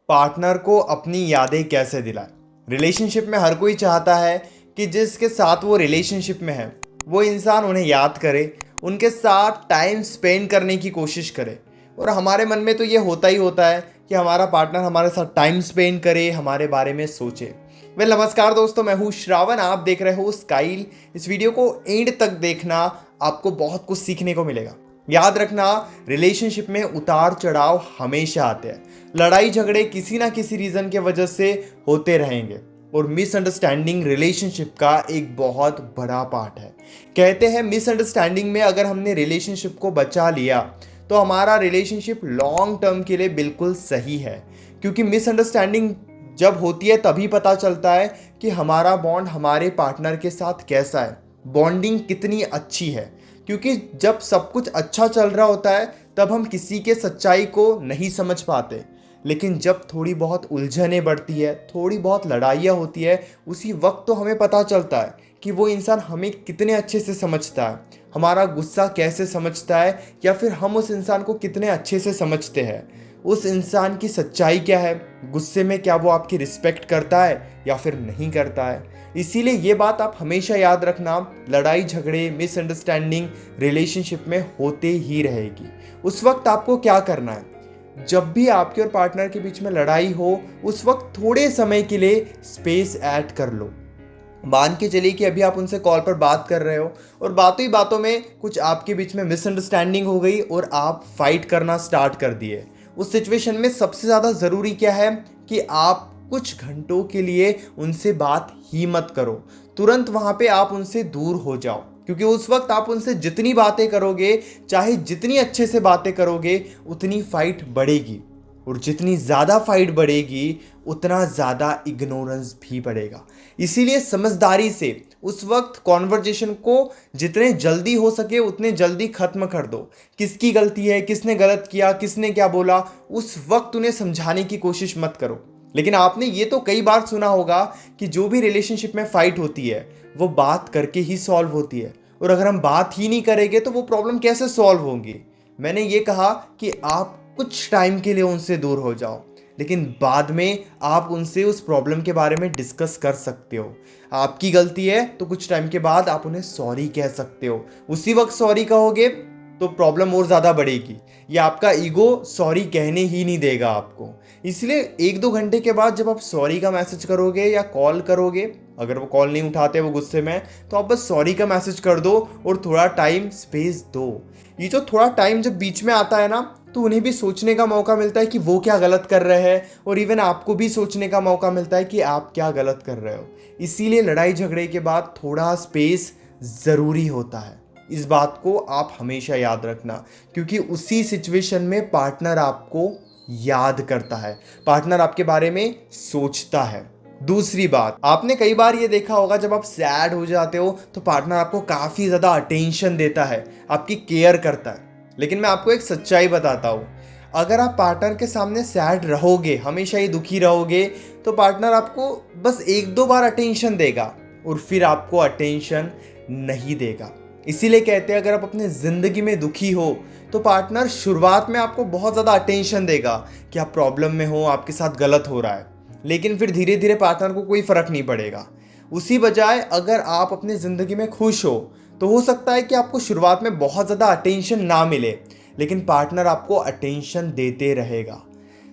Partner को अपनी यादें कैसे दिलाए। रिलेशनशिप में हर कोई चाहता है कि जिसके साथ वो रिलेशनशिप में है वो इंसान उन्हें याद करे, उनके साथ टाइम स्पेंड करने की कोशिश करे। और हमारे मन में तो ये होता ही होता है कि हमारा पार्टनर हमारे साथ टाइम स्पेंड करे, हमारे बारे में सोचे। नमस्कार दोस्तों, मैं हूँ श्रावण, आप देख रहे हो स्काइल। इस वीडियो को एंड तक देखना, आपको बहुत कुछ सीखने को मिलेगा। याद रखना, रिलेशनशिप में उतार चढ़ाव हमेशा आते हैं। लड़ाई झगड़े किसी ना किसी रीजन के वजह से होते रहेंगे और मिसअंडरस्टैंडिंग रिलेशनशिप का एक बहुत बड़ा पार्ट है। कहते हैं मिसअंडरस्टैंडिंग में अगर हमने रिलेशनशिप को बचा लिया तो हमारा रिलेशनशिप लॉन्ग टर्म के लिए बिल्कुल सही है। क्योंकि मिसअंडरस्टैंडिंग जब होती है तभी पता चलता है कि हमारा बॉन्ड हमारे पार्टनर के साथ कैसा है, बॉन्डिंग कितनी अच्छी है। क्योंकि जब सब कुछ अच्छा चल रहा होता है तब हम किसी के सच्चाई को नहीं समझ पाते, लेकिन जब थोड़ी बहुत उलझनें बढ़ती है, थोड़ी बहुत लड़ाइयाँ होती है, उसी वक्त तो हमें पता चलता है कि वो इंसान हमें कितने अच्छे से समझता है, हमारा गुस्सा कैसे समझता है, या फिर हम उस इंसान को कितने अच्छे से समझते हैं। उस इंसान की सच्चाई क्या है, गुस्से में क्या वो आपकी रिस्पेक्ट करता है या फिर नहीं करता है। इसीलिए ये बात आप हमेशा याद रखना, लड़ाई झगड़े मिसअंडरस्टैंडिंग रिलेशनशिप में होते ही रहेगी। उस वक्त आपको क्या करना है, जब भी आपके और पार्टनर के बीच में लड़ाई हो उस वक्त थोड़े समय के लिए स्पेस ऐड कर लो। मान के चलिए कि अभी आप उनसे कॉल पर बात कर रहे हो और बातों ही बातों में कुछ आपके बीच में मिसअंडरस्टैंडिंग हो गई और आप फाइट करना स्टार्ट कर दिए। उस सिचुएशन में सबसे ज़्यादा ज़रूरी क्या है कि आप कुछ घंटों के लिए उनसे बात ही मत करो। तुरंत वहाँ पे आप उनसे दूर हो जाओ, क्योंकि उस वक्त आप उनसे जितनी बातें करोगे, चाहे जितनी अच्छे से बातें करोगे, उतनी फाइट बढ़ेगी। और जितनी ज़्यादा फाइट बढ़ेगी उतना ज़्यादा इग्नोरेंस भी बढ़ेगा। इसीलिए समझदारी से उस वक्त कॉन्वर्जेशन को जितने जल्दी हो सके उतने जल्दी ख़त्म कर दो। किसकी गलती है, किसने गलत किया, किसने क्या बोला, उस वक्त उन्हें समझाने की कोशिश मत करो। लेकिन आपने ये तो कई बार सुना होगा कि जो भी रिलेशनशिप में फाइट होती है वो बात करके ही सॉल्व होती है, और अगर हम बात ही नहीं करेंगे तो वो प्रॉब्लम कैसे सॉल्व होगी। मैंने ये कहा कि आप कुछ टाइम के लिए उनसे दूर हो जाओ, लेकिन बाद में आप उनसे उस प्रॉब्लम के बारे में डिस्कस कर सकते हो। आपकी गलती है तो कुछ टाइम के बाद आप उन्हें सॉरी कह सकते हो। उसी वक्त सॉरी कहोगे तो प्रॉब्लम और ज़्यादा बढ़ेगी, या आपका ईगो सॉरी कहने ही नहीं देगा आपको। इसलिए 1-2 घंटे के बाद जब आप सॉरी का मैसेज करोगे या कॉल करोगे, अगर वो कॉल नहीं उठाते, वो गुस्से में, तो आप बस सॉरी का मैसेज कर दो और थोड़ा टाइम स्पेस दो। ये जो थोड़ा टाइम जब बीच में आता है ना, तो उन्हें भी सोचने का मौका मिलता है कि वो क्या गलत कर रहे हैं, और इवन आपको भी सोचने का मौका मिलता है कि आप क्या गलत कर रहे हो। इसीलिए लड़ाई झगड़े के बाद थोड़ा स्पेस ज़रूरी होता है। इस बात को आप हमेशा याद रखना, क्योंकि उसी सिचुएशन में पार्टनर आपको याद करता है, पार्टनर आपके बारे में सोचता है। दूसरी बात, आपने कई बार ये देखा होगा जब आप सैड हो जाते हो तो पार्टनर आपको काफ़ी ज़्यादा अटेंशन देता है, आपकी केयर करता है। लेकिन मैं आपको एक सच्चाई बताता हूँ, अगर आप पार्टनर के सामने सैड रहोगे, हमेशा ही दुखी रहोगे, तो पार्टनर आपको बस 1-2 बार अटेंशन देगा और फिर आपको अटेंशन नहीं देगा। इसीलिए कहते हैं अगर आप अपने ज़िंदगी में दुखी हो तो पार्टनर शुरुआत में आपको बहुत ज़्यादा अटेंशन देगा कि आप प्रॉब्लम में हो, आपके साथ गलत हो रहा है, लेकिन फिर धीरे धीरे पार्टनर को कोई फ़र्क नहीं पड़ेगा। उसी बजाय अगर आप अपनी ज़िंदगी में खुश हो तो हो सकता है कि आपको शुरुआत में बहुत ज़्यादा अटेंशन ना मिले, लेकिन पार्टनर आपको अटेंशन देते रहेगा।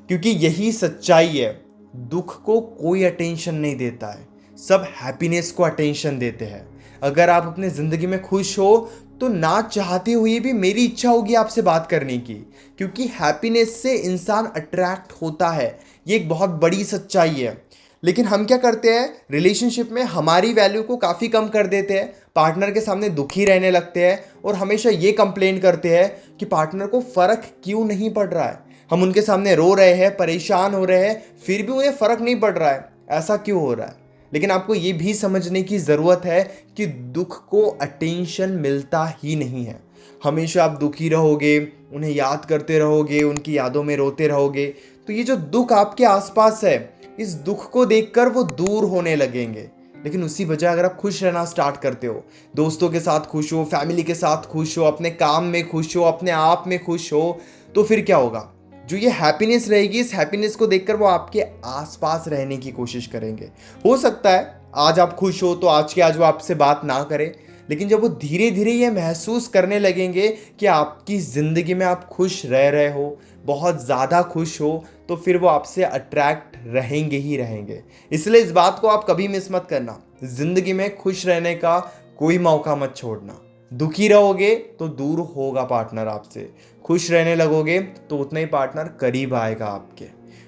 क्योंकि यही सच्चाई है, दुख को कोई अटेंशन नहीं देता है, सब हैप्पीनेस को अटेंशन देते हैं। अगर आप अपने ज़िंदगी में खुश हो तो ना चाहते हुए भी मेरी इच्छा होगी आपसे बात करने की, क्योंकि हैप्पीनेस से इंसान अट्रैक्ट होता है। ये एक बहुत बड़ी सच्चाई है। लेकिन हम क्या करते हैं, रिलेशनशिप में हमारी वैल्यू को काफ़ी कम कर देते हैं, पार्टनर के सामने दुखी रहने लगते हैं और हमेशा ये कंप्लेन करते हैं कि पार्टनर को फ़र्क क्यों नहीं पड़ रहा है। हम उनके सामने रो रहे हैं, परेशान हो रहे हैं, फिर भी उन्हें फ़र्क नहीं पड़ रहा है, ऐसा क्यों हो रहा है। लेकिन आपको ये भी समझने की ज़रूरत है कि दुख को अटेंशन मिलता ही नहीं है। हमेशा आप दुखी रहोगे, उन्हें याद करते रहोगे, उनकी यादों में रोते रहोगे, तो ये जो दुख आपके आसपास है, इस दुख को देखकर वो दूर होने लगेंगे। लेकिन उसी बजाय अगर आप खुश रहना स्टार्ट करते हो, दोस्तों के साथ खुश हो, फैमिली के साथ खुश हो, अपने काम में खुश हो, अपने आप में खुश हो, तो फिर क्या होगा, जो ये हैप्पीनेस रहेगी, इस हैप्पीनेस को देखकर वो आपके आसपास रहने की कोशिश करेंगे। हो सकता है आज आप खुश हो तो आज के आज वो आपसे बात ना करें, लेकिन जब वो धीरे धीरे ये महसूस करने लगेंगे कि आपकी ज़िंदगी में आप खुश रह रहे हो, बहुत ज़्यादा खुश हो, तो फिर वो आपसे अट्रैक्ट रहेंगे ही रहेंगे। इसलिए इस बात को आप कभी मिस मत करना, ज़िंदगी में खुश रहने का कोई मौका मत छोड़ना। दुखी रहोगे तो दूर होगा पार्टनर आपसे, खुश रहने लगोगे तो उतना ही पार्टनर करीब आएगा आपके।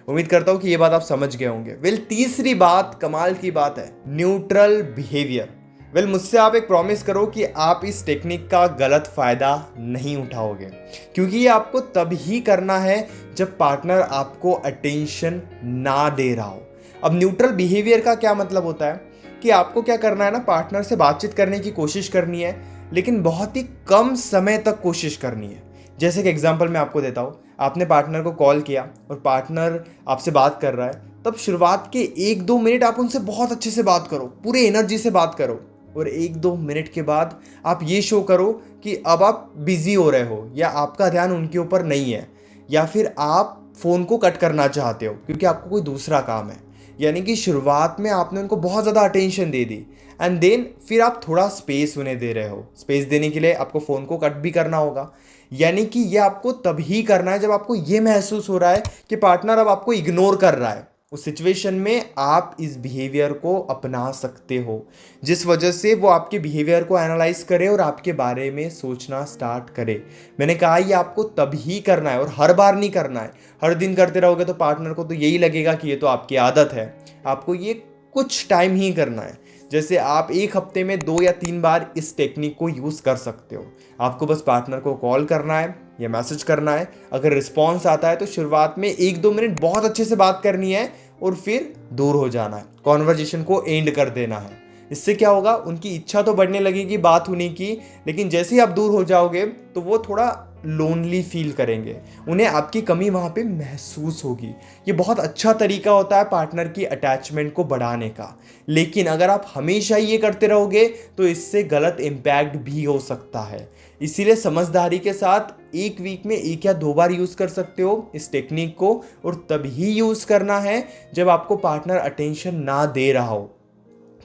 उम्मीद करता हूँ कि ये बात आप समझ गए होंगे। वेल, तीसरी बात कमाल की बात है, न्यूट्रल बिहेवियर। वेल, मुझसे आप एक प्रॉमिस करो कि आप इस टेक्निक का गलत फ़ायदा नहीं उठाओगे, क्योंकि ये आपको तब ही करना है जब पार्टनर आपको अटेंशन ना दे रहा हो। अब न्यूट्रल बिहेवियर का क्या मतलब होता है कि आपको क्या करना है ना, पार्टनर से बातचीत करने की कोशिश करनी है, लेकिन बहुत ही कम समय तक कोशिश करनी है। जैसे कि एग्जांपल मैं आपको देता हूँ, आपने पार्टनर को कॉल किया और पार्टनर आपसे बात कर रहा है, तब शुरुआत के 1-2 मिनट आप उनसे बहुत अच्छे से बात करो, पूरे एनर्जी से बात करो, और 1-2 मिनट के बाद आप ये शो करो कि अब आप बिजी हो रहे हो या आपका ध्यान उनके ऊपर नहीं है, या फिर आप फ़ोन को कट करना चाहते हो क्योंकि आपको कोई दूसरा काम है। यानी कि शुरुआत में आपने उनको बहुत ज़्यादा अटेंशन दे दी, एंड देन फिर आप थोड़ा स्पेस उन्हें दे रहे हो। स्पेस देने के लिए आपको फ़ोन को कट भी करना होगा। यानी कि ये आपको तभी करना है जब आपको ये महसूस हो रहा है कि पार्टनर अब आपको इग्नोर कर रहा है। उस सिचुएशन में आप इस बिहेवियर को अपना सकते हो, जिस वजह से वो आपके बिहेवियर को एनालाइज करे और आपके बारे में सोचना स्टार्ट करे। मैंने कहा ये आपको तभी करना है और हर बार नहीं करना है। हर दिन करते रहोगे तो पार्टनर को तो यही लगेगा कि ये तो आपकी आदत है। आपको ये कुछ टाइम ही करना है। जैसे आप एक हफ्ते में 2 या 3 बार इस टेक्निक को यूज़ कर सकते हो। आपको बस पार्टनर को कॉल करना है या मैसेज करना है। अगर रिस्पॉन्स आता है तो शुरुआत में 1-2 मिनट बहुत अच्छे से बात करनी है और फिर दूर हो जाना है, कॉन्वर्जेशन को एंड कर देना है। इससे क्या होगा, उनकी इच्छा तो बढ़ने लगेगी बात होने की, लेकिन जैसे ही आप दूर हो जाओगे तो वो थोड़ा लोनली फील करेंगे, उन्हें आपकी कमी वहाँ पे महसूस होगी। ये बहुत अच्छा तरीका होता है पार्टनर की अटैचमेंट को बढ़ाने का। लेकिन अगर आप हमेशा ये करते रहोगे तो इससे गलत इम्पैक्ट भी हो सकता है। इसीलिए समझदारी के साथ 1 वीक में 1 या 2 बार यूज़ कर सकते हो इस टेक्निक को, और तभी यूज़ करना है जब आपको पार्टनर अटेंशन ना दे रहा हो।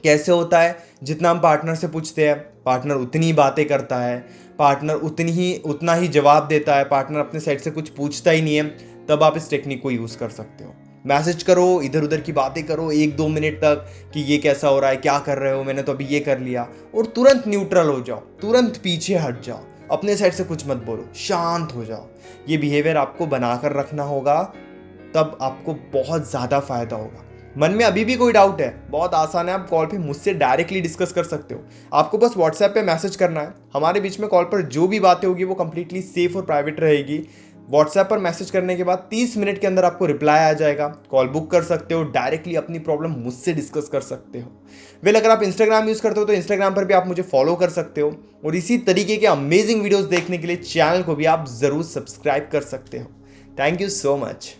कैसे होता है, जितना हम पार्टनर से पूछते हैं पार्टनर उतनी ही बातें करता है, पार्टनर उतना ही जवाब देता है, पार्टनर अपने साइड से कुछ पूछता ही नहीं है, तब आप इस टेक्निक को यूज़ कर सकते हो। मैसेज करो, इधर उधर की बातें करो 1-2 मिनट तक कि ये कैसा हो रहा है, क्या कर रहे हो, मैंने तो अभी ये कर लिया, और तुरंत न्यूट्रल हो जाओ, तुरंत पीछे हट जाओ, अपने साइड से कुछ मत बोलो, शांत हो जाओ। ये बिहेवियर आपको बनाकर रखना होगा, तब आपको बहुत ज़्यादा फायदा होगा। मन में अभी भी कोई डाउट है, बहुत आसान है, आप कॉल पे मुझसे डायरेक्टली डिस्कस कर सकते हो। आपको बस व्हाट्सएप पे मैसेज करना है। हमारे बीच में कॉल पर जो भी बातें होगी वो कंप्लीटली सेफ और प्राइवेट रहेगी। व्हाट्सएप पर मैसेज करने के बाद 30 मिनट के अंदर आपको रिप्लाई आ जाएगा। कॉल बुक कर सकते हो, डायरेक्टली अपनी प्रॉब्लम मुझसे डिस्कस कर सकते हो। वेल, अगर आप इंस्टाग्राम यूज़ करते हो तो इंस्टाग्राम पर भी आप मुझे फॉलो कर सकते हो, और इसी तरीके के अमेजिंग वीडियोज़ देखने के लिए चैनल को भी आप ज़रूर सब्सक्राइब कर सकते हो। Thank you so much.